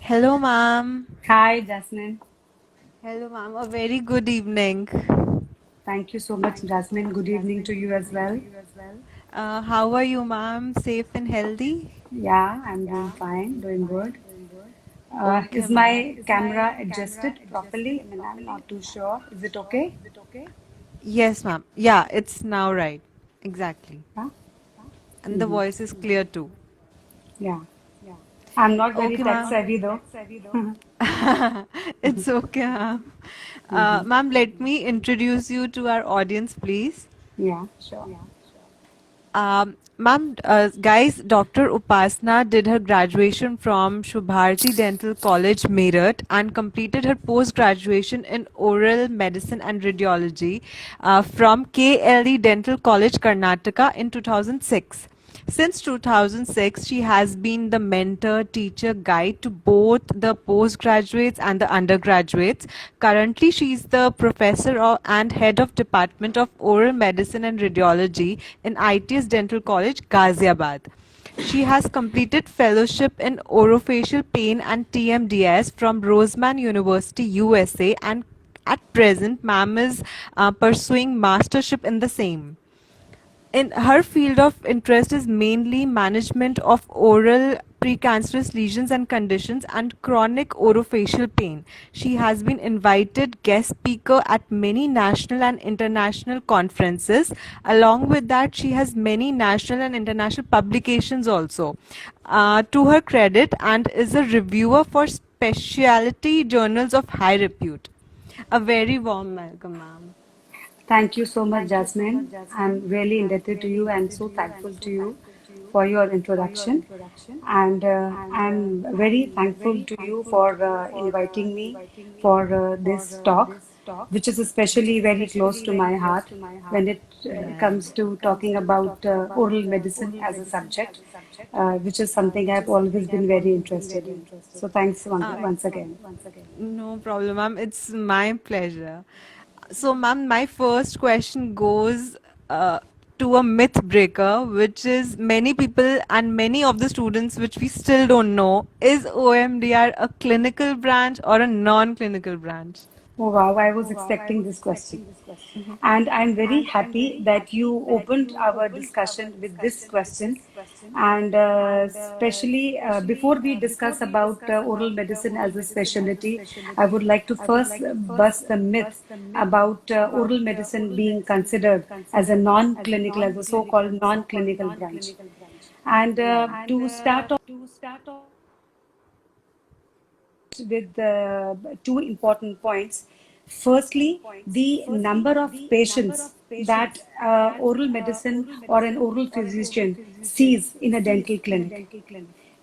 Hello, ma'am. Hi, Jasmine. Hello, ma'am. A very good evening. Thank you so much, Jasmine. Good evening to you as well. How are you, ma'am? Safe and healthy? Yeah, I'm doing fine, doing good. Okay, Is ma'am. my camera adjusted properly? I mean, I'm not too sure. Is it okay? Yes, ma'am. Yeah, it's now right. Exactly. Yeah. And the hmm voice is clear too. Yeah. I'm not very Okay, tech ma'am. savvy though. It's okay, ma'am. hmm Ma'am, let me introduce you to our audience, please. Yeah, sure. Ma'am, guys, Dr. Upasna did her graduation from Shubharti Dental College, Meerut, and completed her post graduation in oral medicine and radiology from KLE Dental College, Karnataka in 2006. Since 2006, she has been the mentor, teacher, guide to both the postgraduates and the undergraduates. Currently, she is the professor and head of Department of Oral Medicine and Radiology in ITS Dental College, Ghaziabad. She has completed fellowship in orofacial pain and TMDS from Roseman University, USA, and at present, ma'am is pursuing mastership in the same. In her field of interest is mainly management of oral precancerous lesions and conditions and chronic orofacial pain. She has been invited guest speaker at many national and international conferences. Along with that, she has many national and international publications also. To her credit, and is a reviewer for specialty journals of high repute. A very warm welcome, ma'am. Thank you so much, Jasmine. I'm really indebted to you and so thankful to you for your introduction. And I'm very thankful to you for inviting me for this talk, which is especially very close to my heart when it comes to talking about oral medicine as a subject, which is something I've always been very interested in. So thanks once again. No problem, ma'am. It's my pleasure. So, ma'am, my first question goes uh, to a myth breaker, which is many people and many of the students, which we still don't know, is OMDR a clinical branch or a non-clinical branch? Oh, wow, I was expecting this question. And I'm very happy that you opened our discussion with this question. And especially before we discuss about oral medicine as a specialty, I would like to first bust the myth about oral medicine being considered as a non-clinical, as a so-called non-clinical branch. And to start off with two important points. Firstly, the number of patients that oral medicine or an oral physician sees in a dental clinic.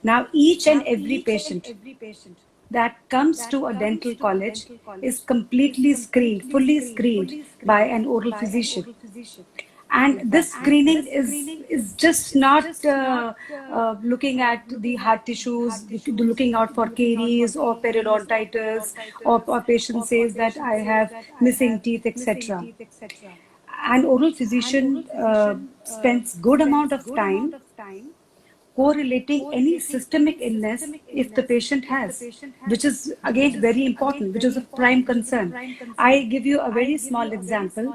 Now, each and every patient that comes to a dental college is completely screened, fully screened by an oral physician. And this screening is just not looking at the hard tissues, looking out for caries or periodontitis, or patient says that I have missing teeth, etc. An oral physician spends good amount of time correlating any systemic illness if the patient has, which is again very important, which is of prime concern. I give you a very small example.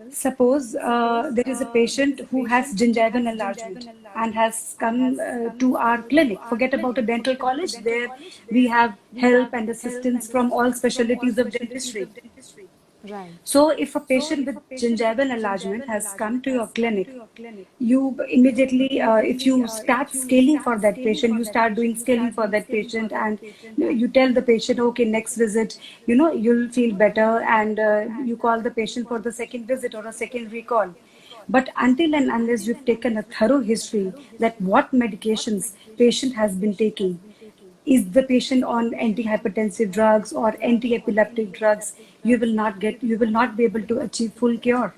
Suppose there is a patient who has gingival enlargement and has come to our clinic. Forget about a dental college. There we have help and assistance from all specialties of dentistry. Right. So, if a patient with gingival enlargement has come to your clinic, you immediately, if you start scaling for that patient, you start doing scaling for that patient, and you tell the patient, okay, next visit, you'll feel better, and you call the patient for the second visit or a second recall. But until and unless you've taken a thorough history that what medications patient has been taking, is the patient on antihypertensive drugs or anti-epileptic drugs, you will not be able to achieve full cure.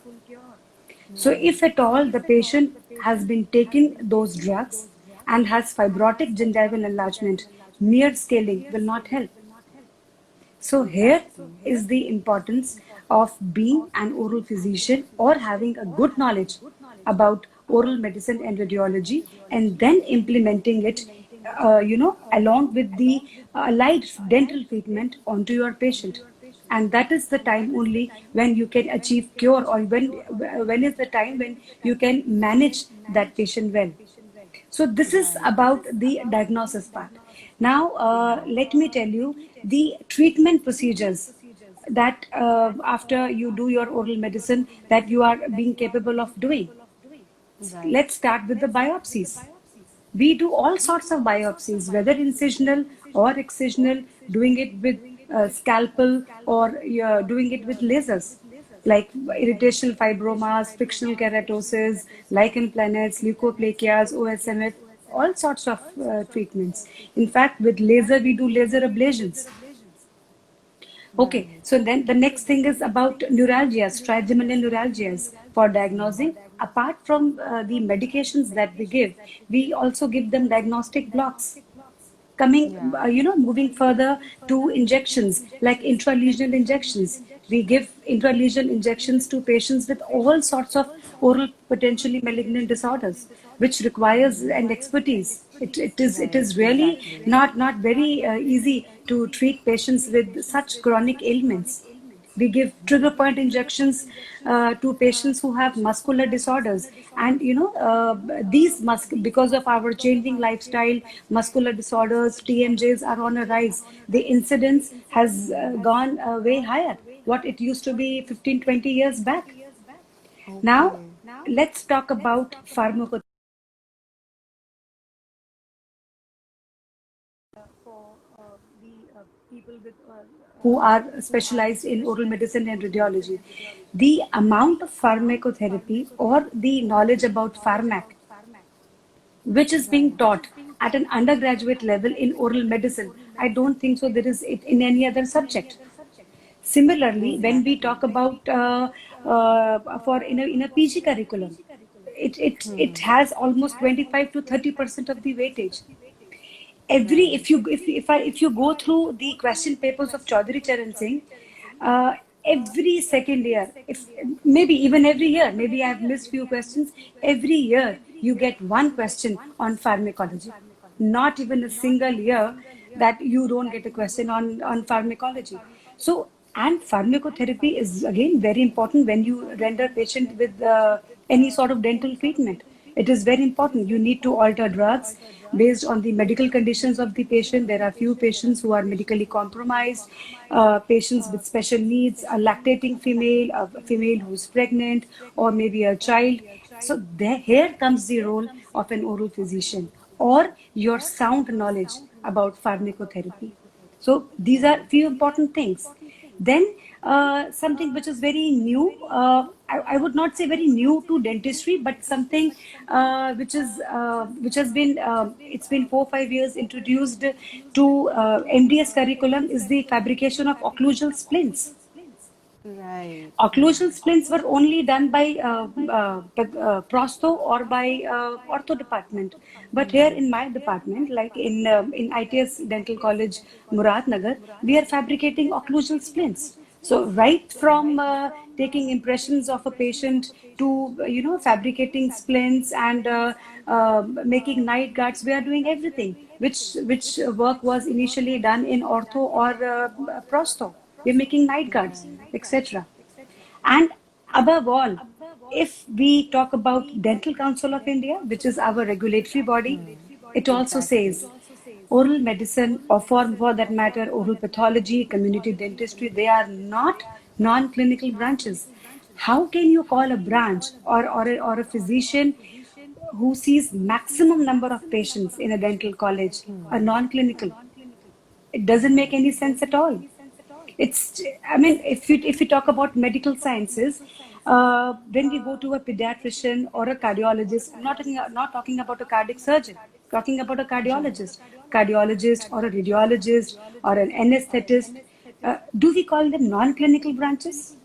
So if at all the patient has been taking those drugs and has fibrotic gingival enlargement, mere scaling will not help. So here is the importance of being an oral physician or having a good knowledge about oral medicine and radiology, and then implementing it along with the light dental treatment onto your patient. And that is the time only when you can achieve cure, or when is the time when you can manage that patient well. So this is about the diagnosis part. Now, let me tell you the treatment procedures that after you do your oral medicine that you are being capable of doing. Right. Let's start with the biopsies. We do all sorts of biopsies, whether incisional or excisional, doing it with scalpel, or doing it with lasers, like irritational fibromas, frictional keratosis, lichen planets, leukoplakias, OSMF, all sorts of treatments. In fact, with laser, we do laser ablations. Okay, Right. so then the next thing is about neuralgias, trigeminal neuralgias for diagnosing. Apart from the medications that we give, we also give them diagnostic blocks. Coming, Yeah. moving further to injections, like intralesional injections. We give intralesional injections to patients with all sorts of oral potentially malignant disorders, which requires an expertise. It is Right. really Exactly. not very easy to treat patients with such chronic ailments. We give trigger point injections to patients who have muscular disorders, and because of our changing lifestyle, muscular disorders, TMJs are on a rise. The incidence has gone way higher what it used to be 15-20 years back. Now Okay. let's talk about pharmacotherapy for the people who are specialized in oral medicine and radiology. The amount of pharmacotherapy or the knowledge about pharmac which is being Right. taught at an undergraduate level in oral medicine, I don't think so there is it in any other subject. Similarly, when we Exactly. talk about for in a PG curriculum, it has almost 25 to 30% of the weightage. Every Right. if you go through the question papers of Chaudhary Charan Singh, every second year, if maybe even every year, maybe I have missed few questions. Every year you get one question on pharmacology. Not even a single year that you don't get a question on pharmacology. So, and pharmacotherapy is again very important when you render patient with any sort of dental treatment. It is very important. You need to alter drugs based on the medical conditions of the patient. There are few patients who are medically compromised, patients with special needs, a lactating female, a female who's pregnant, or maybe a child. So there, here comes the role of an oral physician or your sound knowledge about pharmacotherapy. So these are few important things. Then something which is very new, I would not say very new to dentistry, but something which has been it's been 4 5 years introduced to MDS curriculum is the fabrication of occlusal splints. Right. Occlusal splints were only done by prosto or by ortho department. But here in my department, like in ITS Dental College, Muradnagar, we are fabricating occlusal splints. So right from taking impressions of a patient to fabricating splints and making night guards, we are doing everything. Which work was initially done in ortho or prosto. We're making night guards, etc. And above all, if we talk about Dental Council of India, which is our regulatory body, it also Exactly. says oral medicine, or for that matter, oral pathology, community dentistry, they are not non-clinical branches. How can you call a branch or a physician who sees maximum number of patients in a dental college a non-clinical? It doesn't make any sense at all. It's, I mean, if we talk about medical sciences, when we go to a pediatrician or a cardiologist, not talking about a cardiac surgeon, talking about a cardiologist or a radiologist or an anesthetist. Do we call them non-clinical branches?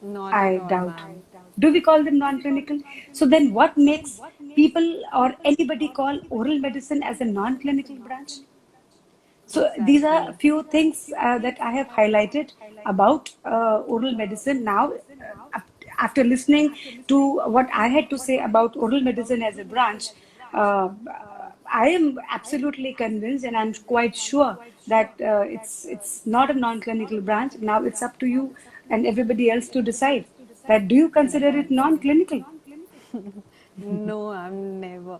Not at I all, doubt. ma'am. Do we call them non-clinical? So then what makes people or anybody call oral medicine as a non-clinical branch? So these are a Exactly. few things that I have highlighted about oral medicine. Now, after listening to what I had to say about oral medicine as a branch, uh, I am absolutely convinced, and I'm quite sure that it's not a non-clinical branch. Now it's up to you and everybody else to decide that do you consider it Exactly. non-clinical? No, I'm never.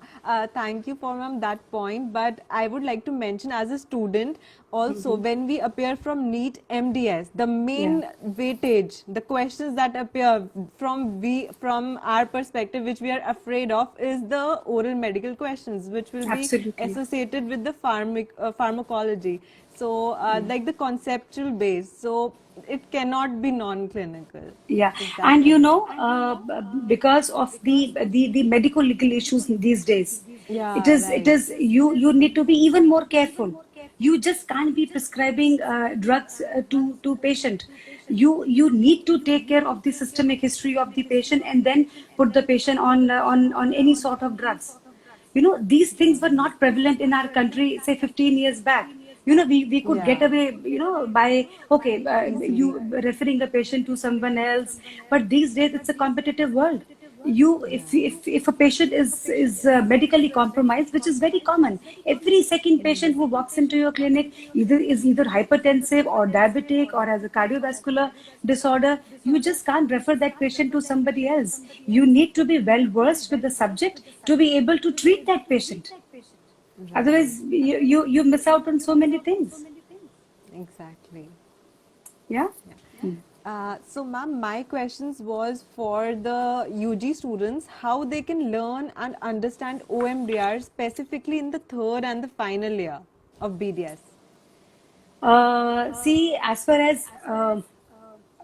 Thank you for ma'am that point. But I would like to mention as a student also when we appear from NEET MDS, the Yeah, main weightage, the questions that appear from our perspective, which we are afraid of, is the oral medical questions, which will be absolutely. associated with the pharmacology. So like the conceptual base. So it cannot be non-clinical. Yeah, Is that and correct? because of the medical legal issues these days, Yeah, it right. is you need to be even more careful. You just can't be prescribing drugs to patient. You need to take care of the systemic history of the patient and then put the patient on any sort of drugs. These things were not prevalent in our country, say 15 years back. We could get Yeah, away, by, okay, easily. you referring a patient to someone else. But these days, it's a competitive world. If a patient is medically compromised, which is very common, every second patient who walks into your clinic either hypertensive or diabetic or has a cardiovascular disorder. You just can't refer that patient to somebody else. You need to be well versed with the subject to be able to treat that patient. Right. Otherwise, you miss out on so many things. Exactly. Yeah. Yeah. So, ma'am, my questions was for the UG students, how they can learn and understand OMDR specifically in the third and the final year of BDS. See, as far as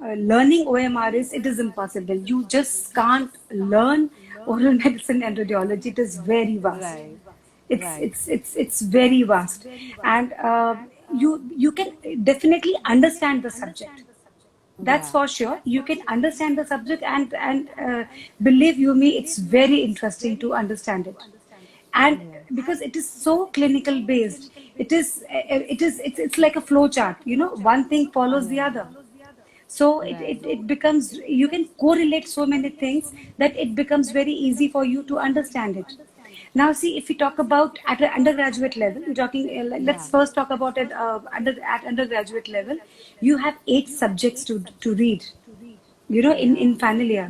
learning OMR is, it is impossible. You just can't learn oral medicine and radiology. It is very vast. Right. It's Right. it's it's it's very vast, and you can definitely understand the subject. That's Yeah. for sure. You can understand the subject, and believe you me, it's very interesting to understand it. And Yes. because it is so clinical based, it's like a flow chart. One thing follows the Yeah. other. So Right. it becomes, you can correlate so many things that it becomes very easy for you to understand it. Now, see, if we talk about at an undergraduate level, we're talking, Yeah. let's first talk about it at undergraduate level. You have 8 subjects to read, in Yeah. final year.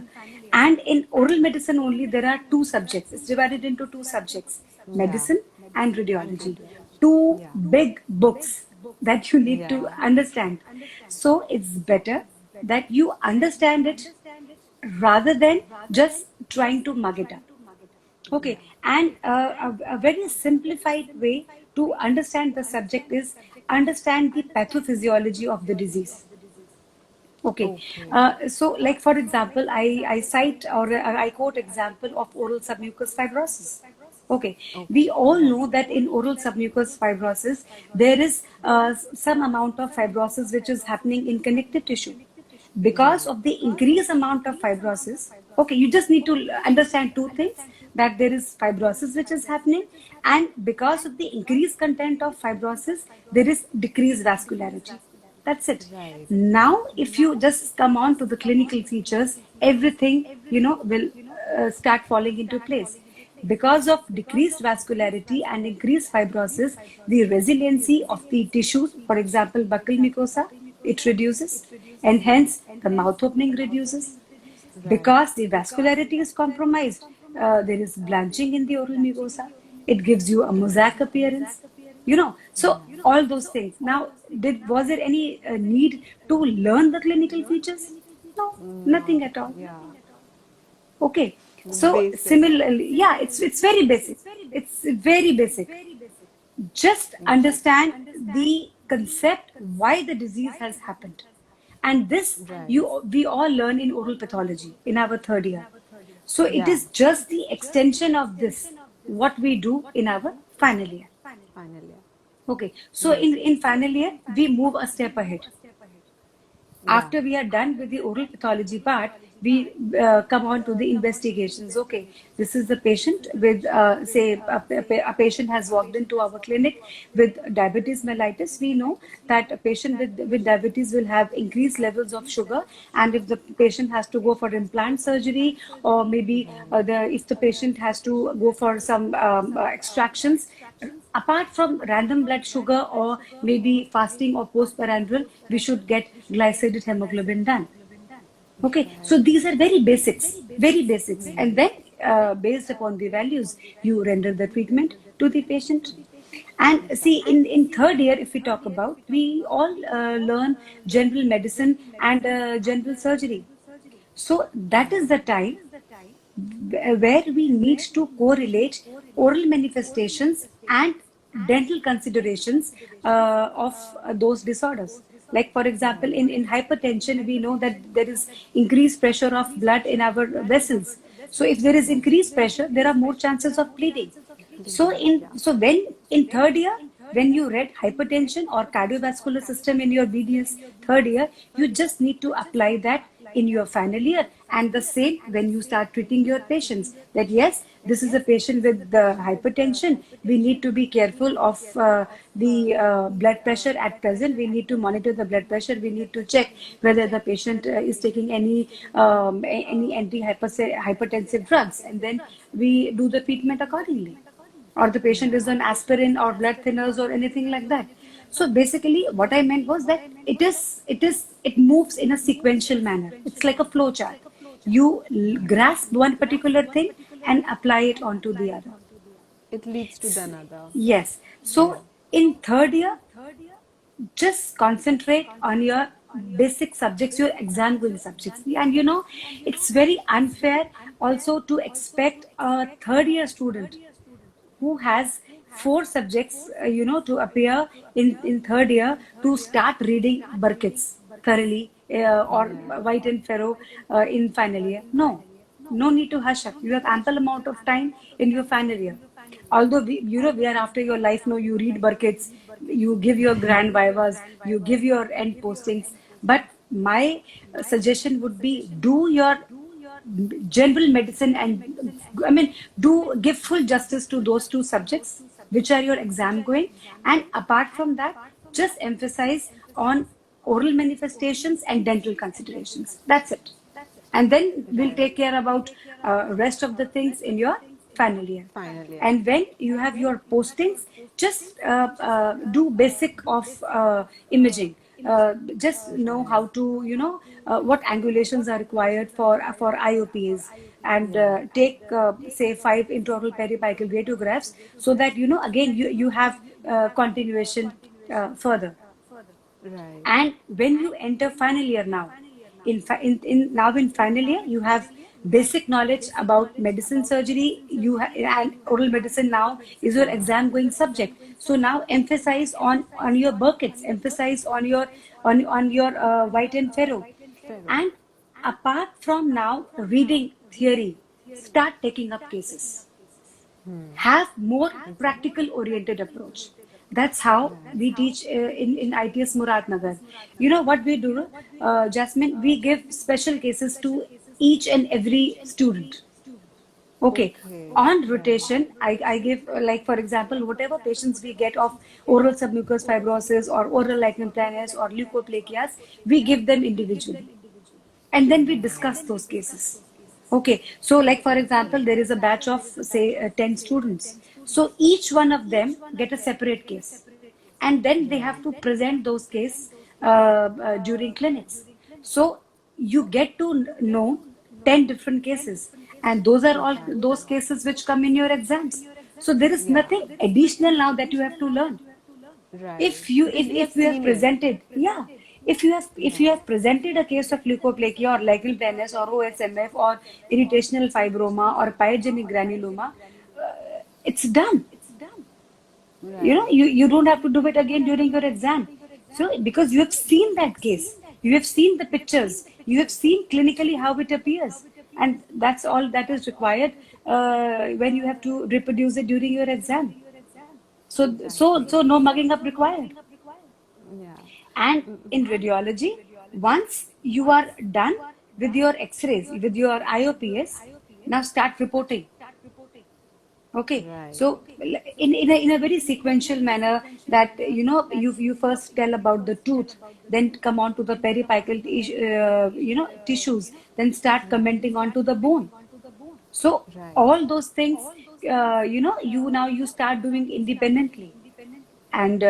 And in oral medicine only, there are 2 subjects. It's divided into 2 subjects, Yeah. medicine and And radiology. radio. Two Yeah. big books that you need to Yeah. understand. So it's better that you understand it rather than just trying to mug it up. Yeah. Okay, and a very simplified way to understand the subject is understand the pathophysiology of the disease. Okay, Okay. so like for example, I cite or I quote example of oral submucous fibrosis. Okay, Okay. we all Right. know that in oral submucous fibrosis, there is some amount of fibrosis which is happening in connective tissue. Because Yeah. of the increased amount of fibrosis, okay, you just need to understand 2 things, that there is fibrosis which is happening, and because of the increased content of fibrosis, there is decreased vascularity. That's it. Right. Now, if you just come on to the clinical features, everything, will start falling into place. Because of decreased vascularity and increased fibrosis, the resiliency of the tissues, for example, buccal mucosa, it reduces, and hence the mouth opening reduces. Right. Because the vascularity is compromised, there is blanching in the oral mucosa. It gives you a mosaic appearance. So all those things. Now, was there any need to learn the clinical features? No, nothing No. at all. Yeah. Okay. The So basic. similarly, yeah, it's very basic. It's very basic. Just understand the concept why the disease has happened. And this Right. we all learn in oral pathology in our third year. So it Yeah. is just the extension of this, what we do in our final year. Finally. Okay. So Yes. in final year, we move a step ahead. Yeah. After we are done with the oral pathology part, we come on to the investigations. Okay, this is the patient with, say, a patient has walked into our clinic with diabetes mellitus. We know that a patient with diabetes will have increased levels of sugar, and if the patient has to go for implant surgery, or maybe if the patient has to go for some extractions, apart from random blood sugar or maybe fasting or postprandial, we should get glycated hemoglobin done. Okay, so these are very basics, very basics. And then, based upon the values, you render the treatment to the patient. And see, in third year, if we talk about, we all learn general medicine and general surgery. So that is the time where we need to correlate oral manifestations and dental considerations of those disorders. Like, for example, in hypertension, we know that there is increased pressure of blood in our vessels. So if there is increased pressure, there are more chances of bleeding. So when in third year, when you read hypertension or cardiovascular system in your BDS third year, you just need to apply that in your final year. And the same when you start treating your patients, that yes, this is a patient with the hypertension. We need to be careful of the blood pressure at present. We need to monitor the blood pressure. We need to check whether the patient is taking any anti-hypertensive drugs, and then we do the treatment accordingly, or the patient is on aspirin or blood thinners or anything like that. So basically, what I meant was that it moves in a sequential manner. It's like a flow chart. You grasp one particular thing and apply it onto the other. It leads to the another. Yes. So in third year, just concentrate on your basic subjects, your exam going subjects. And it's very unfair also to expect a third year student who has four subjects, to appear in third year, to start reading Burkitt's thoroughly, or White and Farrow in final year. No, no need to hush up. You have ample amount of time in your final year. Although we are after your life. No, you read Burkitt's, you give your grand vivas, you give your end postings. But my suggestion would be, do your general medicine, and I mean, do give full justice to those two subjects which are your exam going. And apart from that, just emphasize on oral manifestations and dental considerations. That's it. And then we'll take care about rest of the things in your final year. Final year. And when you have your postings, just do basic of imaging. Just know how to, what angulations are required for IOPs, and take say 5 intraoral periapical radiographs, so that again you have continuation further. Right. And when you enter final year now, in final year, you have basic knowledge about medicine, surgery. And oral medicine now is your exam going subject. So now emphasize on your Burkitt's, emphasize on your White and Farrow. And apart from now reading theory, start taking up cases. Have more practical oriented approach. That's how we teach in ITS Muradnagar. You know what we do, Jasmine? We give special cases to each and every student. Okay. On rotation, I give, like, for example, whatever patients we get of oral submucous fibrosis or oral lichen planus or leukoplakias, we give them individually. And then we discuss those cases. Okay, so like, for example, there is a batch of say 10 students. So each one of them get a separate case, and then they have to present those cases during clinics. So you get to know 10 different cases, and those are all those cases which come in your exams. So there is nothing additional now that you have to learn. Right. If you have presented, yeah, if you have presented a case of leukoplakia or lichen planus or OSMF or irritational fibroma or pyogenic granuloma, it's done. Right. You don't have to do it again during your exam. So because you have seen that case, you have seen the pictures, you have seen clinically how it appears, and that's all that is required when you have to reproduce it during your exam. So no mugging up required. Yeah. And in radiology, once you are done, with your X-rays, with your IOPS, now start reporting. Okay, Right. so in a very sequential manner, that you first tell about the tooth, then come on to the periapical tissues, then start commenting on to the bone. So Right. all those things, you start doing independently, and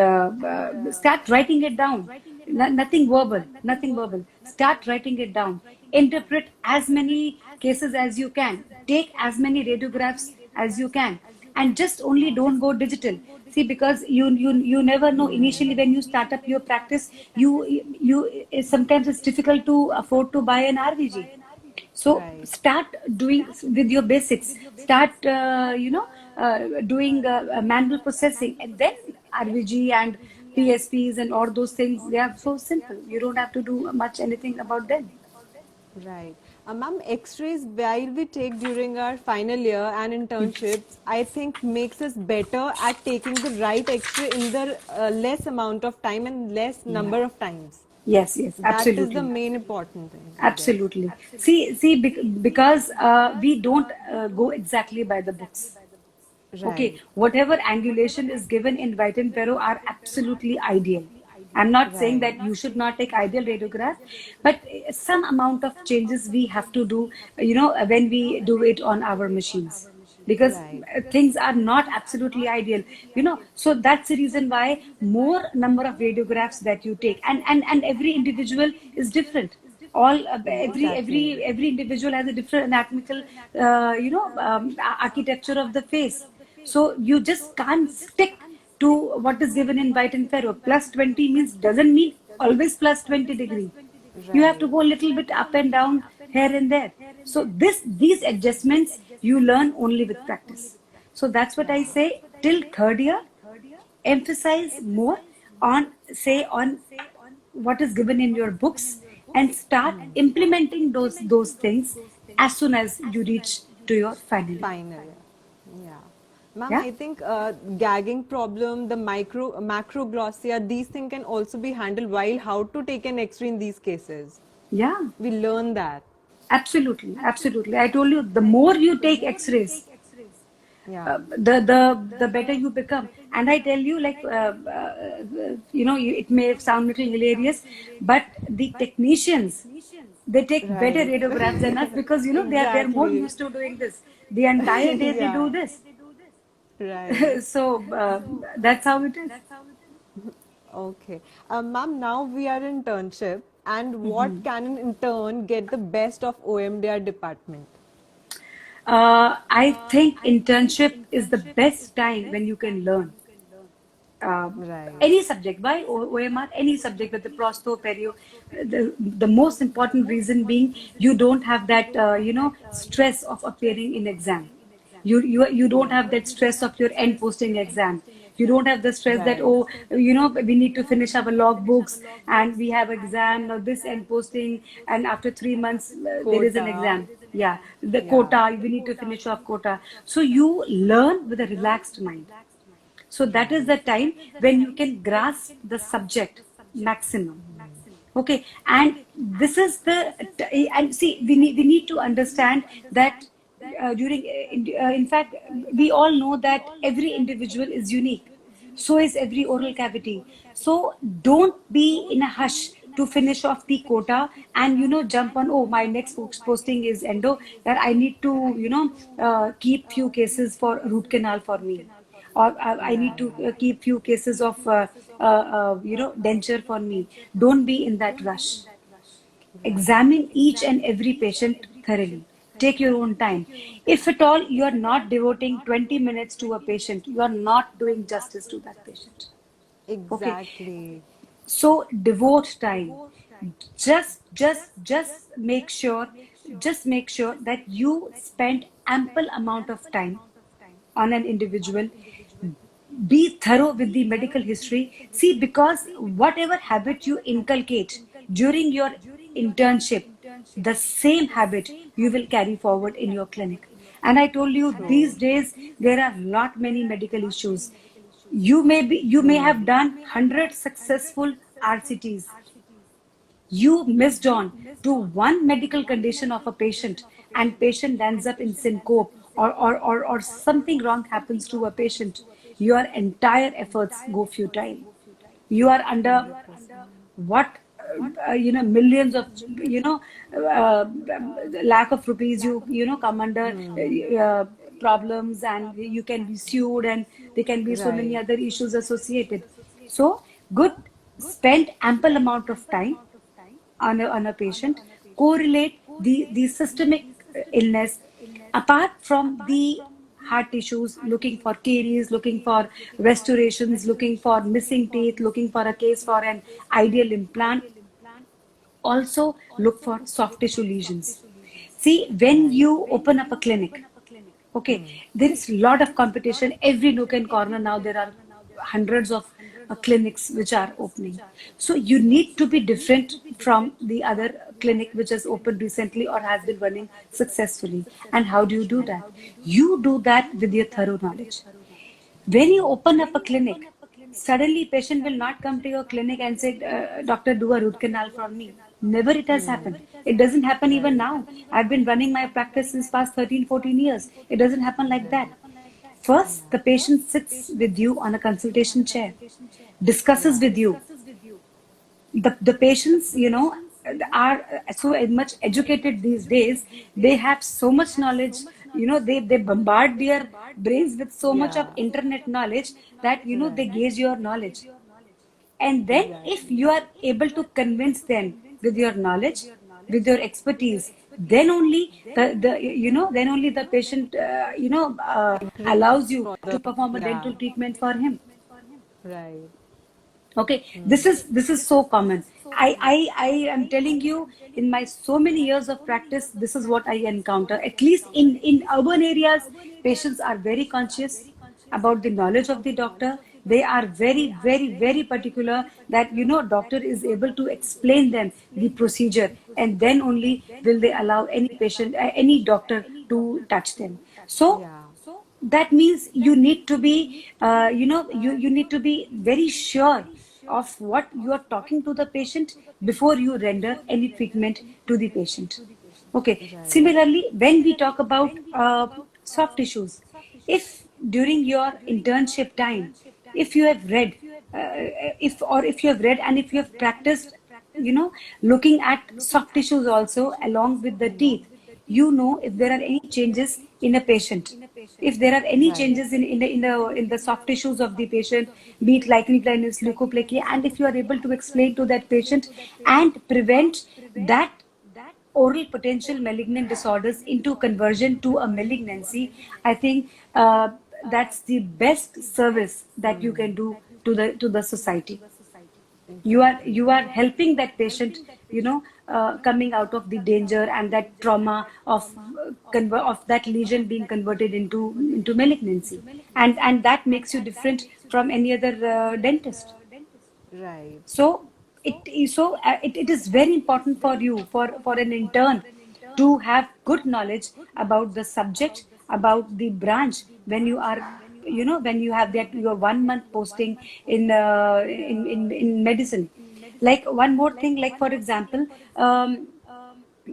start writing it down. Nothing verbal, nothing verbal. Start writing it down. Interpret as many cases as you can. Take as many radiographs as you can, and just only don't go digital. See, because you never know. Initially, when you start up your practice, sometimes it's difficult to afford to buy an RVG. So Right. start doing with your basics. Start, doing manual processing, and then RVG and PSPs and all those things. They are so simple. You don't have to do much anything about them. Right. Ma'am, X-rays while we take during our final year and internships, I think makes us better at taking the right X-ray in the less amount of time and less Yeah. number of times. Yes, yes, That is the absolutely. main important thing, I guess. Absolutely. Because we don't go exactly by the books. Okay, Right. whatever angulation is given in white and Pero are absolutely ideal. I'm not saying Right. that you should not take ideal radiograph, but some amount of changes we have to do, when we do it on our machines, because Right. things are not absolutely ideal, so that's the reason why more number of radiographs that you take, and every individual is different. All Exactly. every individual has a different anatomical architecture of the face. So you just can't stick to what is given in white and ferro. Plus 20 means doesn't mean always plus 20 degree. You have to Right. go a little bit up and down here and there. So these adjustments you learn only with practice. So that's what I say. Till third year, emphasize more on, say, on what is given in your books, and start implementing those things as soon as you reach to your final year. Final. Yeah. Ma'am, Yeah. I think gagging problem, the macroglossia, these things can also be handled while how to take an X-ray in these cases. Yeah. We learn that. Absolutely, absolutely. I told you, the more you take X-rays, Yeah. the better you become. And I tell you, like, it may sound a little hilarious, but the technicians, they take better Right. radiographs than us, because they're more Exactly. used to doing this. The entire day they do Yeah. this. Right. So that's how it is. Okay. Ma'am, now we are in internship, and what can an intern get the best of OMDR department? I think internship is the best time when you can learn Right. any subject. Why OMR? Any subject, with the prosto, perio. The most important reason being, you don't have that stress of appearing in exam. You don't have that stress of your end posting exam. You don't have the stress that, Right. oh, we need to finish our log books and we have exam now, this end posting, and after 3 months there is an Quota. exam. Yeah, the Yeah. quota, we need to finish off quota. So you learn with a relaxed mind. So that is Right. the time when you can grasp the subject maximum. Okay, and this is and see, we need to understand that during in fact, we all know that every individual is unique. So is every oral cavity. So don't be in a hush to finish off the quota, and jump on, oh, my next posting is endo, that I need to keep few cases for root canal for me, or I need to Right. keep few cases of denture for me. Don't be in that rush. Right. Examine each and every patient thoroughly. Take your own time. If at all you are not devoting 20 minutes to a patient, you are not doing justice to that patient. Okay. Exactly. So devote time. Just make sure that you spend ample amount of time on an individual. Be thorough with the medical history. See, because whatever habit you inculcate during your internship, the same habit you will carry forward in your clinic. And I told you, these days there are not many medical issues. You may have done 100 successful RCTs, You missed on to one medical condition of a patient, and patient ends up in syncope, or something wrong happens to a patient, your entire efforts go futile. You are under what, millions of, uh, lakh of rupees, come under problems, and you can be sued, and there can be so many Right. other issues associated. So good, spend ample amount of time on a patient, correlate the systemic illness, apart from the heart issues, looking for caries, looking for restorations, looking for missing teeth, looking for a case for an ideal implant. Also look for soft tissue lesions. See, when you open up a clinic, okay, there is a lot of competition. Every nook and corner now, there are hundreds of clinics which are opening. So you need to be different from the other clinic which has opened recently or has been running successfully. And how do you do that? You do that with your thorough knowledge. When you open up a clinic, suddenly patient will not come to your clinic and say, doctor, do a root canal for me. Never it has happened. It doesn't happen even now. I've been running my practice since past 13, 14 years. It doesn't happen like that. First, the patient sits with you on a consultation chair, discusses with you. The patients, are so much educated these days. They have so much knowledge. They bombard their brains with so much of internet knowledge that they gauge your knowledge. And then if you are able to convince them with your knowledge, with your expertise, then only then only the patient allows you to perform a dental treatment for him. Right. Okay, this is so common. I am telling you, in my so many years of practice, this is what I encounter. At least in urban areas, patients are very conscious about the knowledge of the doctor. They are very, very, very particular that doctor is able to explain them the procedure, and then only will they allow any patient, any doctor to touch them. So that means you need to be, you need to be very sure of what you are talking to the patient before you render any treatment to the patient. Okay. Similarly, when we talk about soft tissues, if during your internship time, if you have read, if you have read and if you have practiced, looking at soft tissues also along with the teeth, if there are any changes in a patient, if there are any changes in the soft tissues of the patient, be it lichen planus, leukoplakia, and if you are able to explain to that patient and prevent that oral potential malignant disorders into conversion to a malignancy, I think that's the best service that you can do to the society. You are helping that patient, coming out of the danger and that trauma of that lesion being converted into malignancy, and that makes you different from any other dentist. Right. So it is very important for you, for an intern, to have good knowledge about the subject, about the branch, when you are, when you have that your 1 month posting in medicine. Like one more thing, like for example,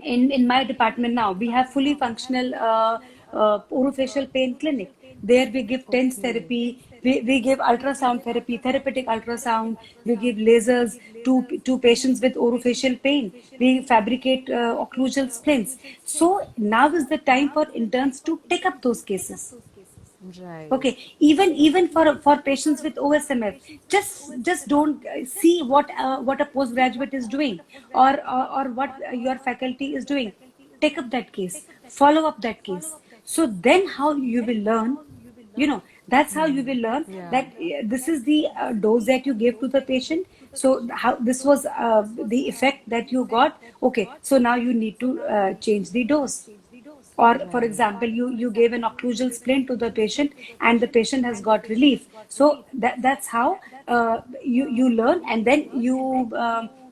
in my department now, we have fully functional orofacial pain clinic. There we give TENS therapy, we give ultrasound therapy, therapeutic ultrasound, we give lasers to patients with orofacial pain. We fabricate occlusal splints. So now is the time for interns to take up those cases. Right. Okay, even for patients with OSMF, just don't see what a postgraduate is doing, or what your faculty is doing. Take up that case, follow up that case. So then how you will learn, that's how you will learn that this is the dose that you gave to the patient. So how this was the effect that you got. Okay, so now you need to change the dose. Or for example, you gave an occlusal splint to the patient and the patient has got relief. So that's how you learn, and then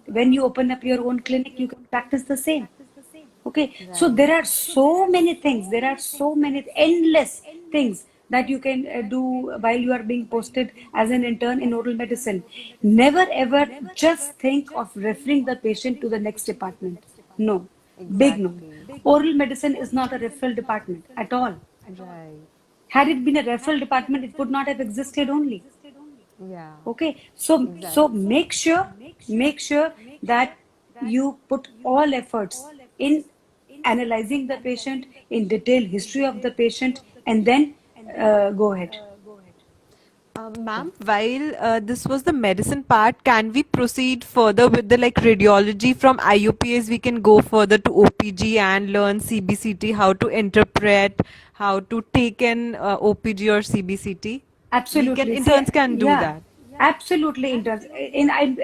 when you open up your own clinic, you can practice the same. Okay, so there are so many things, there are so many endless things that you can do while you are being posted as an intern in oral medicine. Never ever just think of referring the patient to the next department. No, big no. Exactly. Oral medicine is not a referral department at all. Right. Had it been a referral department, it would not have existed only. Yeah. Okay, so Exactly. make sure that you put all efforts in analyzing the patient, in detailed history of the patient, and then go ahead. Ma'am, while this was the medicine part, can we proceed further with the like radiology from IUPAs? We can go further to OPG and learn CBCT, how to interpret, how to take an OPG or CBCT. We can Absolutely. See, interns can do yeah, that. absolutely interns.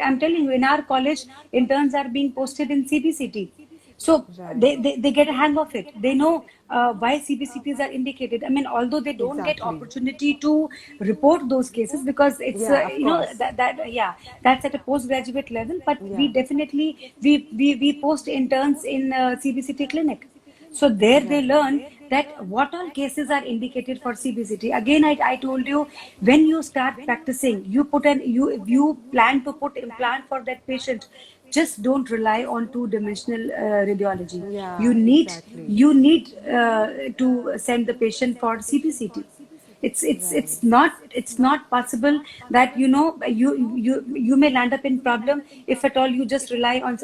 I'm telling you, in our college, interns are being posted in CBCT. So Right. they get a hang of it. They know why CBCTs are indicated. I mean, although they don't get Exactly. opportunity to report those cases because it's Yeah, of course. that yeah, that's at a postgraduate level. But we Yeah. definitely we post interns in CBCT clinic. So there they Right. learn that what all cases are indicated for CBCT. Again, I told you, when you start practicing, you plan to put implant for that patient. Just don't rely on two-dimensional radiology. You Yeah, need exactly. you need to send the patient for CBCT. Right. It's not possible that you may land up in problem if at all you just rely on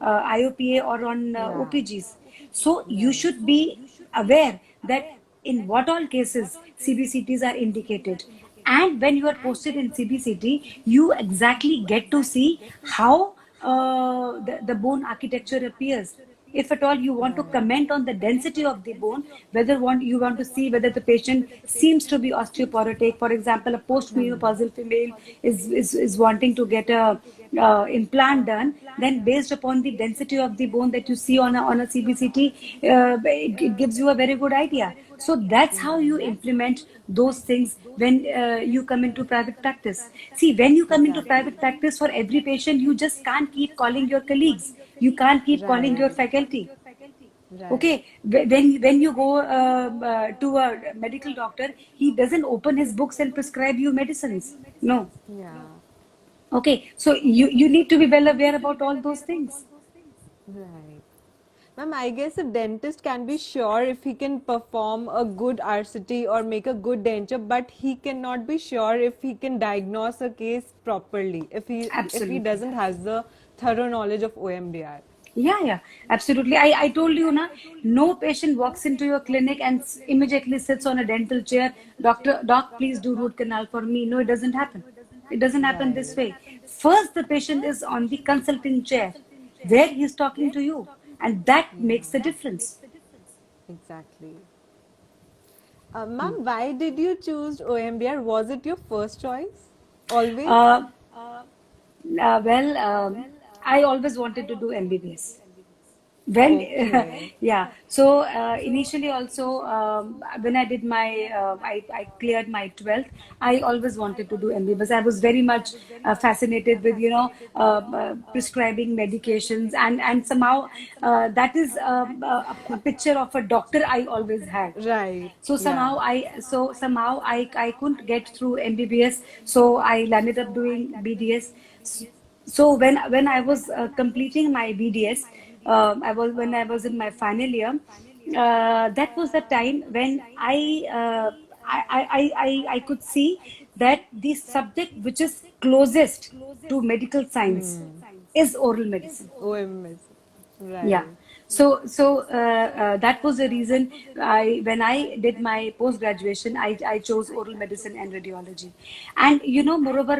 IOPA or on Yeah. OPGs. So you Right. should be aware that in what all cases CBCTs are indicated. And when you are posted in CBCT, you exactly get to see how the bone architecture appears. If at all you want to Right. comment on the density of the bone, whether you want to see whether the patient seems to be osteoporotic. For example, a postmenopausal female is wanting to get a implant done, then based upon the density of the bone that you see on a CBCT, it gives you a very good idea. So that's how you implement those things when you come into private practice. See, when you come into private practice, for every patient, you just can't keep calling your colleagues. You can't keep calling your faculty. Right. Okay, when you go to a medical doctor, he doesn't open his books and prescribe you medicines. No. Yeah. Okay, so you need to be well aware about all those things. Right. Ma'am, I guess a dentist can be sure if he can perform a good RCT or make a good denture, but he cannot be sure if he can diagnose a case properly, if he Absolutely. doesn't has the thorough knowledge of OMDR. Yeah, absolutely. I told you, na, no patient walks into your clinic and immediately sits on a dental chair. Doc, please do root canal for me. No, it doesn't happen. It doesn't happen this Right. way. First, the patient is on the consulting chair where he's talking to you, and that makes the difference. Exactly. Ma'am, why did you choose OMDR? Was it your first choice? Always? Uh, well, I always wanted to do MBBS. When Okay. yeah, so initially also, when I did my I cleared my 12th, I always wanted to do MBBS. I was very much fascinated with prescribing medications, and somehow that is a picture of a doctor I always had. Right. So Yeah. somehow I couldn't get through MBBS, so I landed up doing BDS. So when I was completing my BDS, when I was in my final year. That was the time when I could see that the subject which is closest to medical science is oral medicine. OMS. Yeah. Right. So that was the reason when I did my post graduation, I chose oral medicine and radiology. And moreover,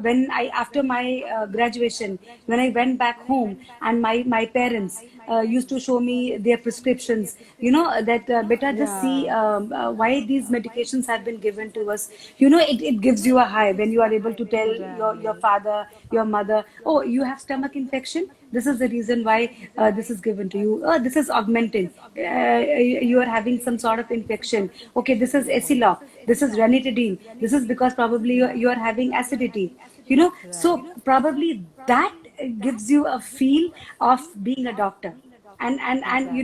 when I after my graduation, when I went back home, and my parents used to show me their prescriptions, that beta, just see why these medications have been given to us. It gives you a high when you are able to tell your Right. father, your mother, oh, you have stomach infection, this is the reason why this is given to you. Oh, this is augmentin. You are having some sort of infection. Okay, this is Esiloc. This is ranitidine. This is because probably you are having acidity. So Right. probably that gives you a feel of being a doctor. And Exactly.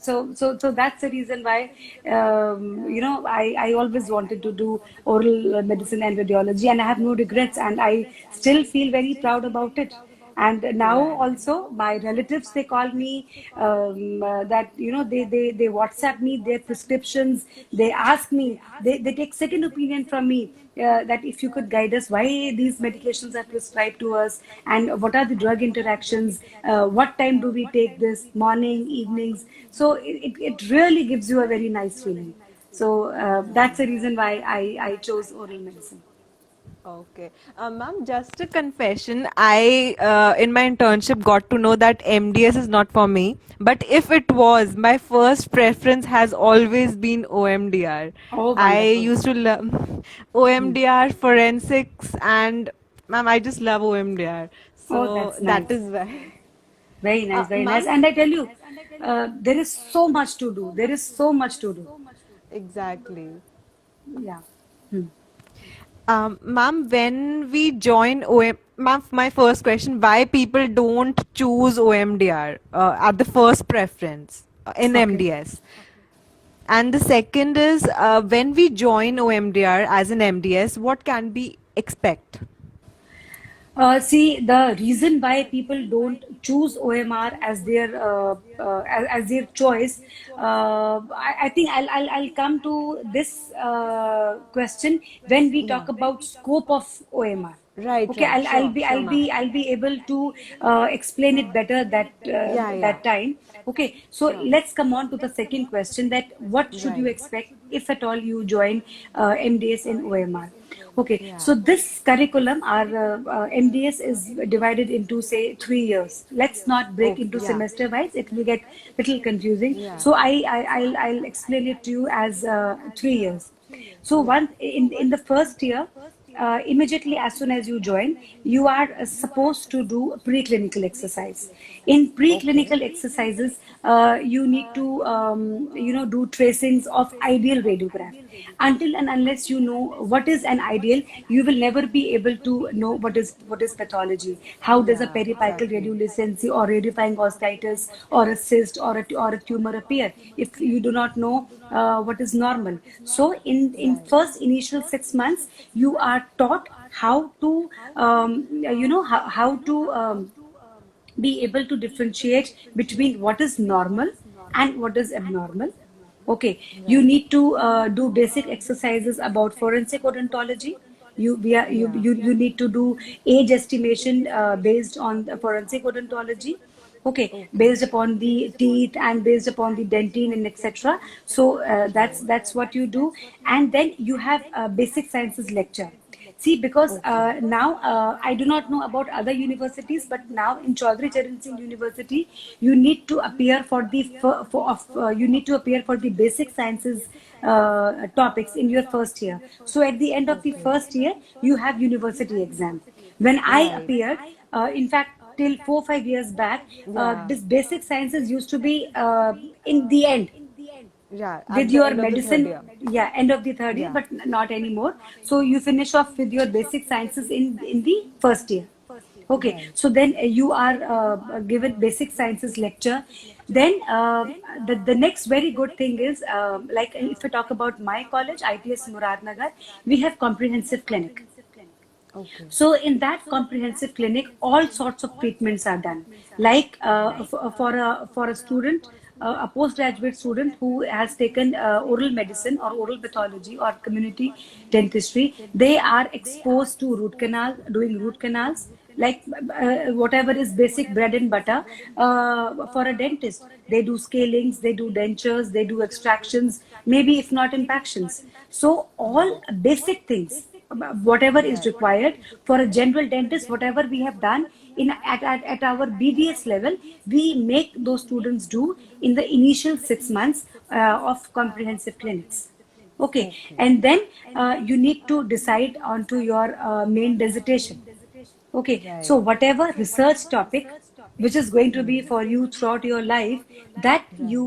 so that's the reason why I always wanted to do oral medicine and radiology, and I have no regrets, and I still feel very proud about it. And now Right. also my relatives, they call me, that they WhatsApp me their prescriptions. They ask me, they take second opinion from me, that if you could guide us why these medications are prescribed to us, and what are the drug interactions, what time do we take this, morning, evenings. So it really gives you a very nice feeling. So that's the reason why I chose oral medicine. Okay. Ma'am, just a confession. I, in my internship, got to know that MDS is not for me. But if it was, my first preference has always been OMDR. Oh, I wonderful. used to love Hmm. OMDR, forensics, and ma'am, I just love OMDR. Oh, So that's that nice. is why. Very nice, very nice. Ma'am, And I tell you, there is so much to do. There is so much to do. exactly. Yeah. Hmm. Ma'am, when we join ma'am, my first question, why people don't choose OMDR at the first preference in Okay. MDS? And the second is, when we join OMDR as an MDS, what can we expect? See, the reason why people don't choose OMR as their as their choice, I think I'll come to this question when we Yeah. talk about scope of OMR. Right, Okay, right. I'll Sure, be sure, I'll ma'am. be I'll be able to explain it better Yeah, yeah. that time. Okay, so Sure. let's come on to the second question, that what should you Right. expect if at all you join MDS in OMR? Okay, Yeah. so this curriculum, our MDS is divided into, say, 3 years. Let's not break Oh, into yeah. semester wise; it will get little confusing. Yeah. So I'll explain it to you as 3 years. So Yeah. one in the first year, immediately as soon as you join, you are supposed to do preclinical exercise. In Okay. preclinical exercises, you need to do tracings of ideal radiograph. Until and unless you know what is an ideal, you will never be able to know what is pathology. How does a Yeah, periapical exactly. radiolucency or radifying osteitis or a cyst or a tumor appear if you do not know what is normal? So in Right. first initial 6 months, you are taught how to how to be able to differentiate between what is normal and what is abnormal. Okay, you Right. need to do basic exercises about forensic odontology. You need to do age estimation based on the forensic odontology. Okay, Okay. based upon the teeth and based upon the dentine and etc. So that's what you do, and then you have a basic sciences lecture. See, because now I do not know about other universities, but now in Chaudhry Charan Singh University, you need to appear for the you need to appear for the basic sciences topics in your first year. So at the end of the first year, you have university exam. When I Right. appeared, in fact, till 4 5 years back, Yeah. this basic sciences used to be in the end Yeah. with At the your end of the third medicine. year. Yeah, end of the third year, Yeah. but not anymore. So you finish off with your basic sciences in the first year. Okay, Right. so then you are given basic sciences lecture. Then the next very good thing is, like if we talk about my college, ITS Muradnagar, we have comprehensive clinic. Okay. So in that comprehensive clinic, all sorts of treatments are done. Like for a student, a postgraduate student who has taken oral medicine or oral pathology or community dentistry, they are exposed to root canal, doing root canals, like whatever is basic bread and butter for a dentist. They do scalings, they do dentures, they do extractions, maybe if not impactions. So all basic things, whatever is required for a general dentist, whatever we have done at our BDS level, we make those students do in the initial 6 months of comprehensive clinics. Okay, Okay. and then you need to decide onto your main dissertation. Okay, so Right. whatever research topic which is going to be for you throughout your life, that you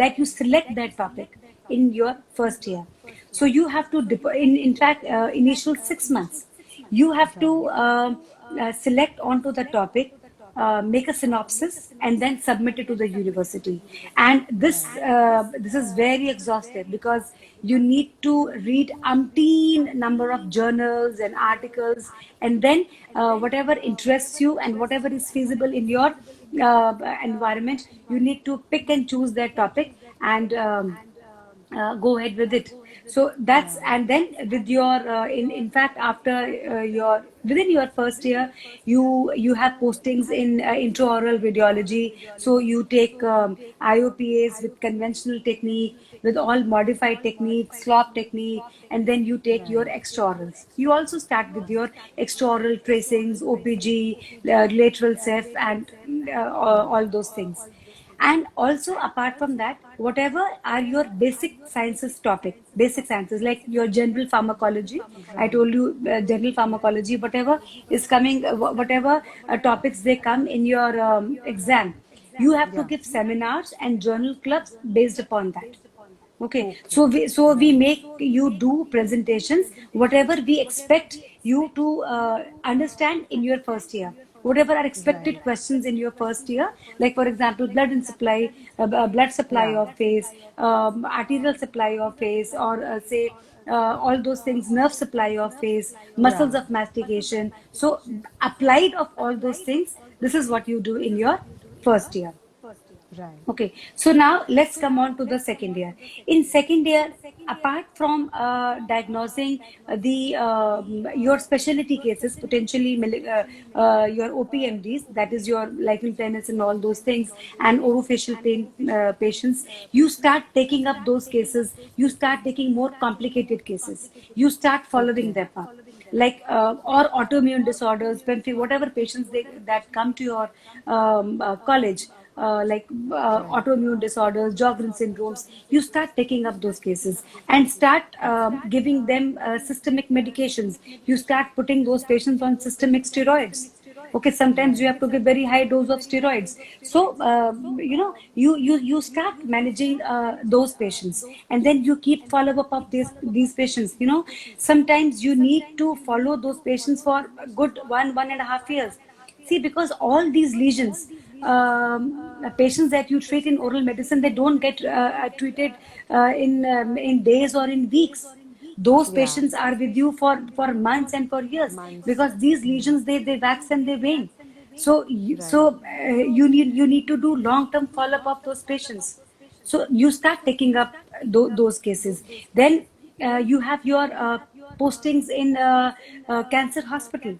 that you select that topic in your first year. So you have to in fact initial 6 months, you have to select onto the topic make a synopsis and then submit it to the university. And this is very exhaustive because you need to read umpteen number of journals and articles, and then whatever interests you and whatever is feasible in your environment, you need to pick and choose that topic and go ahead with it. So that's, and then with your in fact after your within your first year, you have postings in intraoral radiology. So you take IOPAs with conventional technique, with all modified techniques, slop technique, and then you take your extraorals. You also start with your extraoral tracings, OPG, lateral ceph, and all those things. And also apart from that, whatever are your basic sciences topic, basic sciences like your general pharmacology, I told you general pharmacology, whatever is coming, whatever topics they come in your exam, you have to give seminars and journal clubs based upon that. Okay, so we make you do presentations, whatever we expect you to understand in your first year. Whatever are expected questions in your first year, like for example, blood and supply, blood supply of face, arterial supply of face, or say all those things, nerve supply of face, muscles of mastication. So applied of all those things, this is what you do in your first year. Okay, so now let's come on to the second year. In second year, apart from diagnosing your specialty cases, potentially your OPMDs, that is your lichen planus and all those things, and orofacial pain patients, you start taking up those cases. You start taking more complicated cases. You start following them up, like or autoimmune disorders, whatever patients that come to your college, like autoimmune disorders, Sjogren syndromes, you start taking up those cases and start giving them systemic medications. You start putting those patients on systemic steroids. Okay, sometimes you have to give very high dose of steroids. So you start managing those patients, and then you keep follow up of these patients. Sometimes you need to follow those patients for a good 1.5 years. See, because all these lesions, patients that you treat in oral medicine, they don't get treated in days or in weeks. Those patients are with you for months and for years, because these lesions, they wax and they wane. So you need to do long term follow up of those patients. So you start taking up those cases. Then you have your postings in cancer hospital,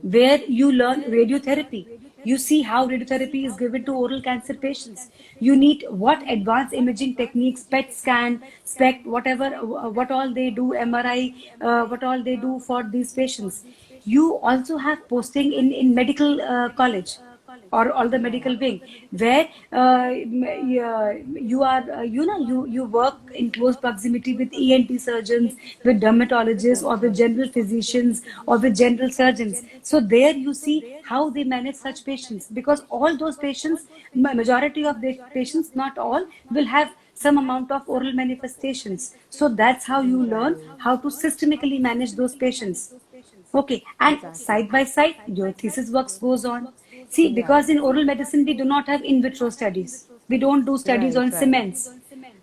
where you learn radiotherapy. You see how radiotherapy is given to oral cancer patients. You need what advanced imaging techniques, PET scan, SPECT, whatever, what all they do, MRI, what all they do for these patients. You also have posting in medical college, or the medical wing, where you are you work in close proximity with ENT surgeons, with dermatologists, or with general physicians, or with general surgeons. So there you see how they manage such patients, because all those patients, majority of the patients, not all, will have some amount of oral manifestations. So that's how you learn how to systemically manage those patients. Okay, and side by side, your thesis works goes on. See, because in oral medicine, we do not have in vitro studies. We don't do studies on cements.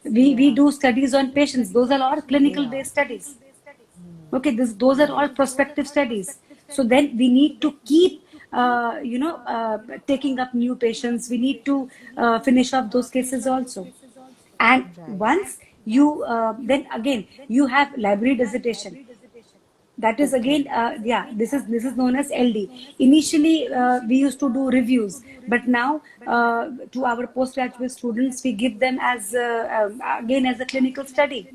We do studies on patients. Those are all clinical based studies. Okay, those are all prospective studies. So then we need to keep, taking up new patients. We need to finish up those cases also. And once you, then again, you have library dissertation. That is again, this is known as LD. Initially we used to do reviews, but now to our postgraduate students, we give them as again as a clinical study.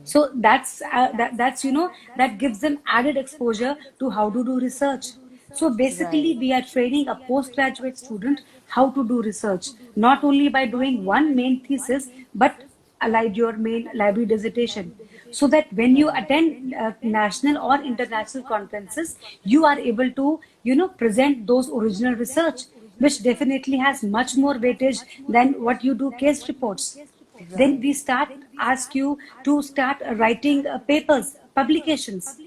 So that's that gives them added exposure to how to do research. So basically we are training a postgraduate student how to do research, not only by doing one main thesis, but allied your main library dissertation, so that when you attend national or international conferences, you are able to present those original research, which definitely has much more weightage than what you do case reports. Then we ask you to start writing papers, publications.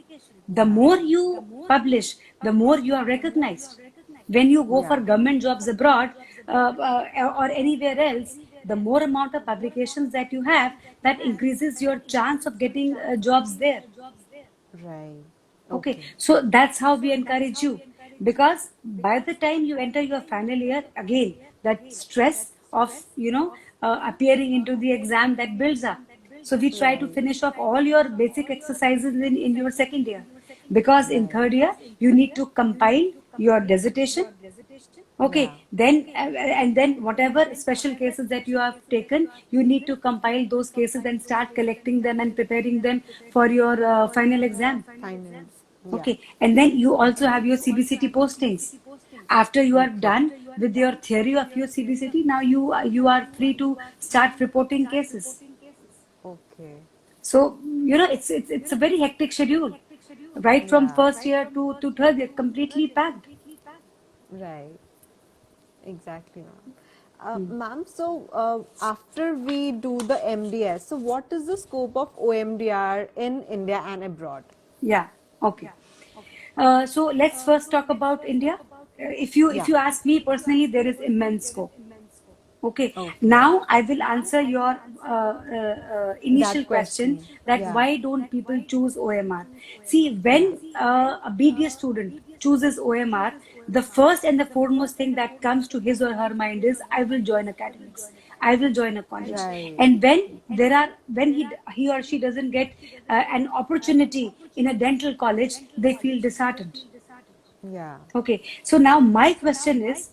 The more you publish, the more you are recognized. When you go for Yeah. government jobs abroad or anywhere else, the more amount of publications that you have, that increases your chance of getting jobs there. Right. Okay, Okay. so that's how we encourage you, because by the time you enter your final year, again, that stress of appearing into the exam, that builds up. So we try to Right. finish off all your basic exercises in your second year, because in Right. third year you need to compile your dissertation. Yeah. Okay, then and then whatever special cases that you have taken, you need to compile those cases and start collecting them and preparing them for your final exam. Finance. Yeah. Okay, and then you also have your CBCT postings. After you are Okay. done with your theory of your CBCT, now you are free to start reporting cases. Okay. So it's a very hectic schedule, right from Yeah. first year to third year, completely packed. Right. Exactly, ma'am. Ma'am, so after we do the MDS, so what is the scope of OMDR in India and abroad? Yeah. Okay. So let's first talk about India. If Yeah. you ask me personally, there is immense scope. Okay, Okay. now I will answer your initial That question, question. that Yeah. why don't people choose OMR? See, Yeah. when a BDS student chooses OMR, the first and the foremost thing that comes to his or her mind is, I will join academics. I will join a college. Right. And when he or she doesn't get an opportunity in a dental college, they feel disheartened. Yeah. Okay, so now my question is,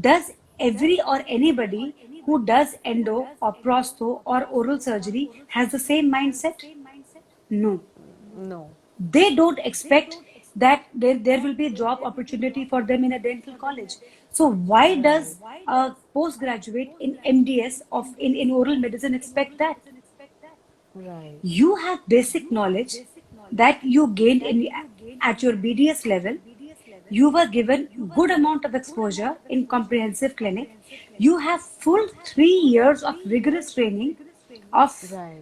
does every or anybody who does endo or prosto or oral surgery has the same mindset? No. No. They don't expect that there will be a job opportunity for them in a dental college. So why Right. does a postgraduate in MDS in oral medicine expect that? Right. You have basic knowledge that you gained at your BDS level. You were given good amount of exposure in comprehensive clinic. You have full 3 years of rigorous training Right.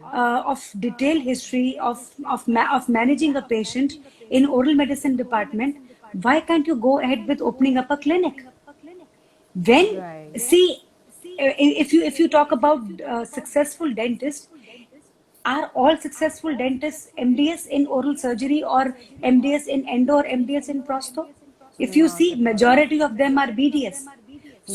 of detailed history of managing a patient in oral medicine department. Why can't you go ahead with opening up a clinic? When Right. see, if you talk about successful dentists, are all successful dentists MDS in oral surgery or MDS in endo or MDS in prosto? If you Not see, at all. majority of them are BDS.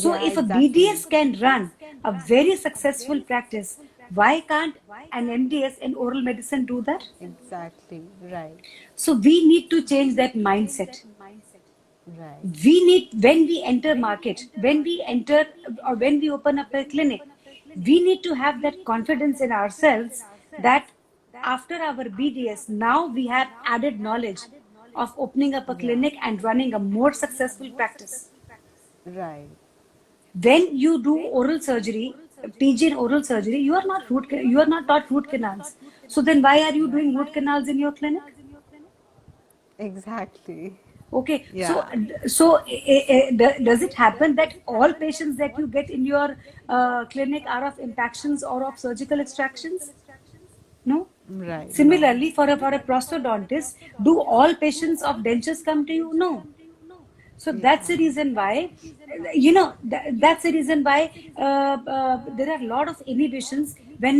So Yeah, if a exactly. BDS can run a very successful practice, why can't an MDS in oral medicine do that? Exactly. Right. So we need to change that mindset. Right. We need, when we enter market, when we enter or when we open up a clinic, we need to have that confidence in ourselves that after our BDS, now we have added knowledge of opening up a Yeah. clinic and running a more successful practice. Right. When you do oral surgery, PG in oral surgery, you are not taught root canals. So then why are you doing root canals in your clinic? Exactly. Okay, so Yeah. does it happen that all patients that you get in your clinic are of impactions or of surgical extractions? No. Right. No. Similarly, for a prostodontist, do all patients of dentures come to you? No. So that's Yeah. the reason why, that's the reason why there are a lot of inhibitions when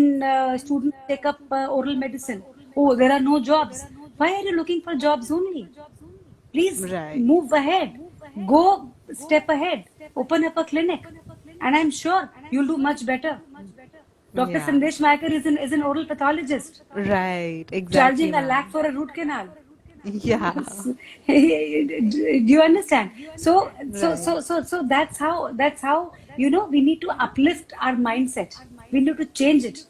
students take up oral medicine. Oh, there are no jobs. Why are you looking for jobs only? Please Right. move ahead. Go step ahead. Open up a clinic. And I'm sure you'll do much better. Dr. Yeah. Sandesh Maikar is an oral pathologist, Right. Exactly, charging a ma'am. lakh for a root canal. Yeah. Do you understand? Right. So that's how we need to uplift our mindset. We need to change it.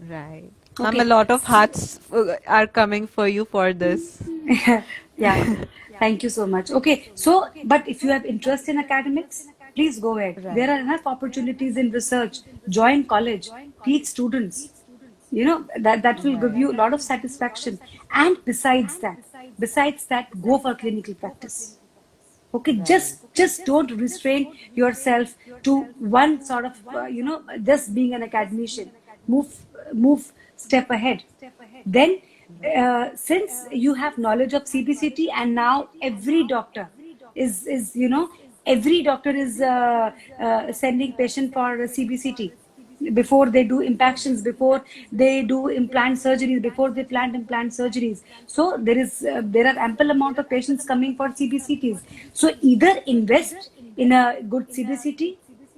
Right. Ma'am, a Okay. lot of hearts are coming for you for this. Yeah. Thank you so much. Okay. So, but if you have interest in academics, please go ahead. There Right. are enough opportunities in research. Join college, teach students. That will give you a lot of satisfaction. And besides that, go for clinical practice. Okay, Right. just don't restrain yourself to one sort of just being an academician. Move step ahead. Then since you have knowledge of CBCT, and now every doctor is every doctor is sending patient for CBCT before they do impactions, before they do implant surgeries, before they plan implant surgeries. So there are ample amount of patients coming for CBCTs. So either invest in a good CBCT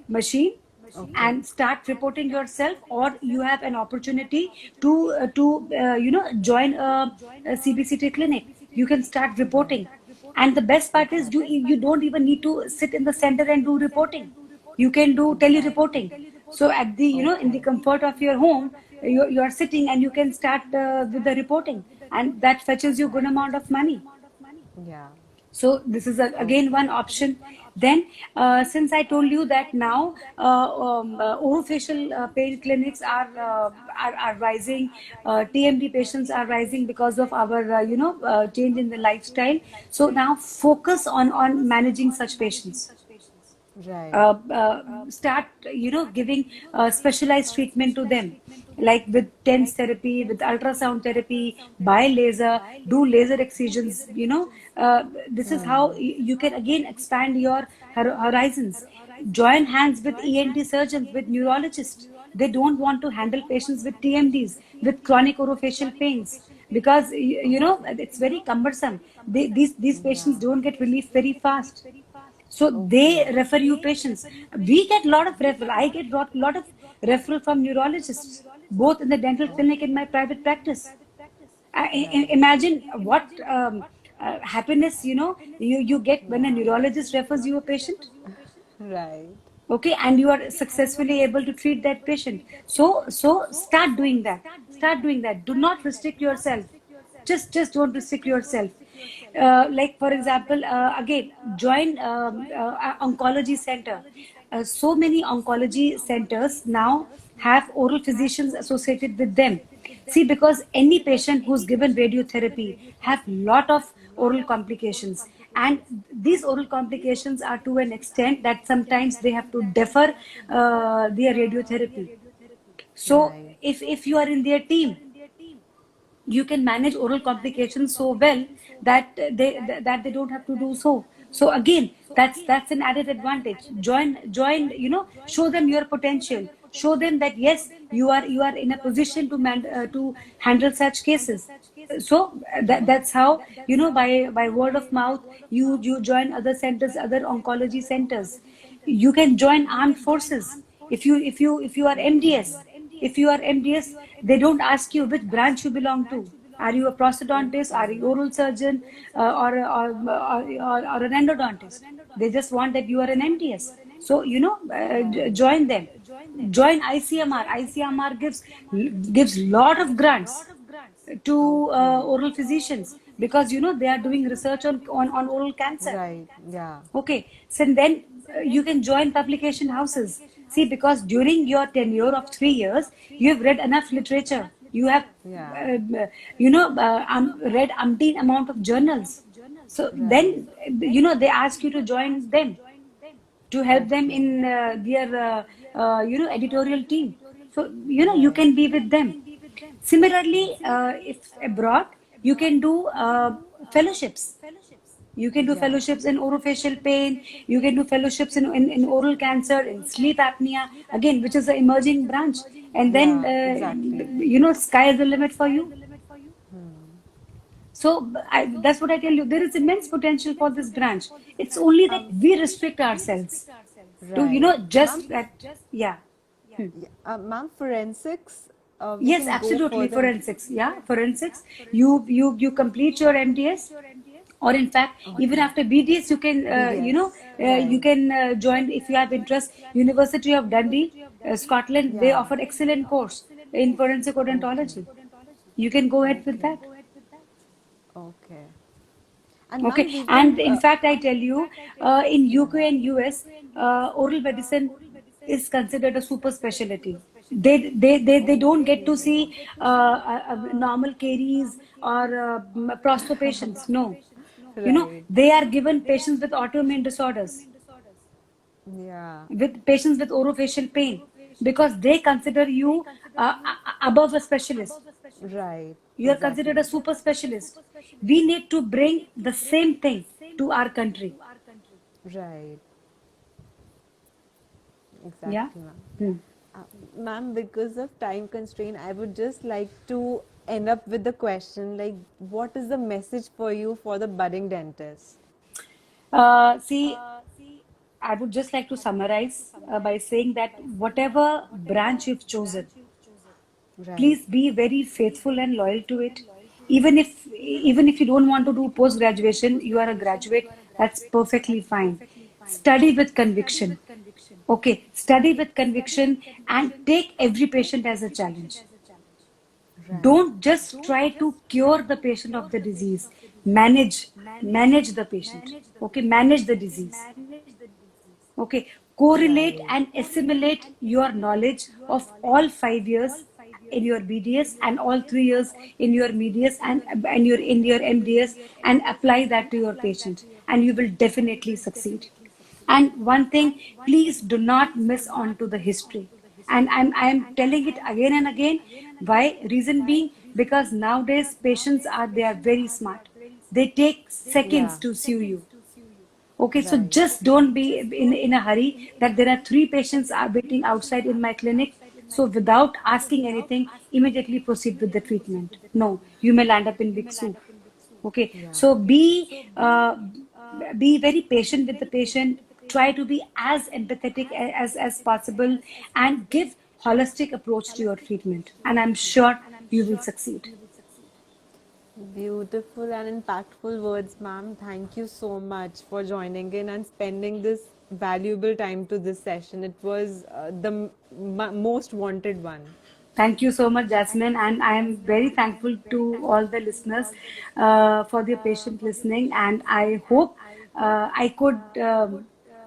machine Okay. and start reporting yourself, or you have an opportunity to join a CBCT clinic. You can start reporting, and the best part is you don't even need to sit in the center and do reporting. You can do telereporting. So at the in the comfort of your home, you are sitting and you can start with the reporting, and that fetches you good amount of money. Yeah. So this is again one option. Then, since I told you that now orofacial pain clinics are rising, TMD patients are rising because of our change in the lifestyle. So now focus on managing such patients. Right. Start giving specialized treatment to them, like with TENS therapy, with ultrasound therapy, by laser, do laser excisions. This is how you can again expand your horizons. Join hands with ENT surgeons, with neurologists. They don't want to handle patients with TMDs, with chronic orofacial pains, because it's very cumbersome. These patients don't get relief very fast, so they refer you patients. We get a lot of referral. I get lot of referral from neurologists, both in the dental clinic and my private practice. Imagine what happiness you get when a neurologist refers you a patient. Right. Okay, and you are successfully able to treat that patient. So start doing that. Start doing that. Do not restrict yourself. Just don't restrict yourself. Like for example, again, join oncology center. So many oncology centers now have oral physicians associated with them. See, because any patient who's given radiotherapy have lot of oral complications, and these oral complications are to an extent that sometimes they have to defer their radiotherapy. So Right. if you are in their team, you can manage oral complications so well that they don't have to do so. So again, that's an added advantage. Join, show them your potential, show them that yes, you are in a position to handle such cases. So that's how, by word of mouth, you join other centers, other oncology centers. You can join armed forces. If you are MDS, they don't ask you which branch you belong to. Are you a prosthodontist? Are you oral surgeon? Or an endodontist? They just want that you are an MDS. So join them. Join ICMR. ICMR gives lot of grants to oral physicians, because they are doing research on oral cancer. Right. Yeah. Okay, so then you can join publication houses. See, because during your tenure of 3 years, you have read enough literature. You have, Yeah. read umpteen amount of journals. So Right. then, they ask you to join them, to help them Okay. in their, editorial team. So, you Right. can be with them. Similarly, if abroad, you can do fellowships. You can do Yeah. fellowships in orofacial pain. You can do fellowships in oral cancer, in sleep apnea, again, which is an emerging branch. And then, Yeah. Exactly. sky is the limit for you. So that's what I tell you. There is immense potential for this branch. It's only that we restrict ourselves to, Right. just that, yeah. Hmm. Yeah, ma'am, forensics, we Yes, can go absolutely. further. Forensics. Yeah, forensics. You complete your MDS, or in fact, even Okay. after BDS, you can BDS. you Right. can join if you have interest. University of Dundee, Scotland. They Yeah. offer excellent course in forensic Okay. odontology. You can go ahead with Okay. that. Okay. And Okay, ma'am, we've and been in fact, I tell you, in UK and US, oral medicine is considered a super specialty. They don't get to see normal caries or prosto patients. No, right. they are given patients with autoimmune disorders, Yeah. with patients with orofacial pain, because they consider you above a specialist. Right. You are considered a Exactly. super specialist. We need to bring the same thing to our country. Right. Yeah. Exactly, ma'am. Hmm. Uh, Ma'am, because of time constraint, I would just like to end up with the question like, what is the message for you for the budding dentist? See, I would just like to summarize by saying that whatever branch you've chosen, Right. please be very faithful and loyal to it. Even if you don't want to do post graduation, you are a graduate, that's perfectly fine. Study with conviction. Okay, study with conviction and take every patient as a challenge. Right. Don't just try to cure the patient of the disease. Manage the patient. Okay, manage the disease. Okay, correlate Right. and assimilate your knowledge of all 5 years in your BDS and all 3 years in your MEDS and your in your MDS, and apply that to your patient, and you will definitely succeed. And one thing, please do not miss on to the history. And I'm telling it again and again. Why? Reason being, because nowadays patients are very smart. They take seconds Yeah. to sue you. Okay, so Right. just don't be in a hurry that there are three patients are waiting outside in my clinic. So without asking anything, immediately proceed with the treatment. No, you may land up in big soup. Okay, Yeah. so be very patient with the patient. Try to be as empathetic as possible, and give holistic approach to your treatment. And I'm sure you will succeed. Beautiful and impactful words, ma'am. Thank you so much for joining in and spending this valuable time to this session. It was the most wanted one. Thank you so much, Jasmine, and I am very thankful to all the listeners for their patient listening. And I hope I could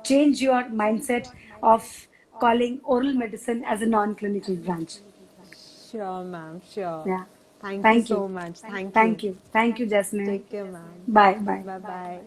change your mindset of calling oral medicine as a non-clinical branch. Sure, ma'am. Sure. Yeah. Thank you Thank you. so much. Thank you. Thank you. Thank you, Jasmine. Take care, ma'am. Bye. Bye. Bye bye.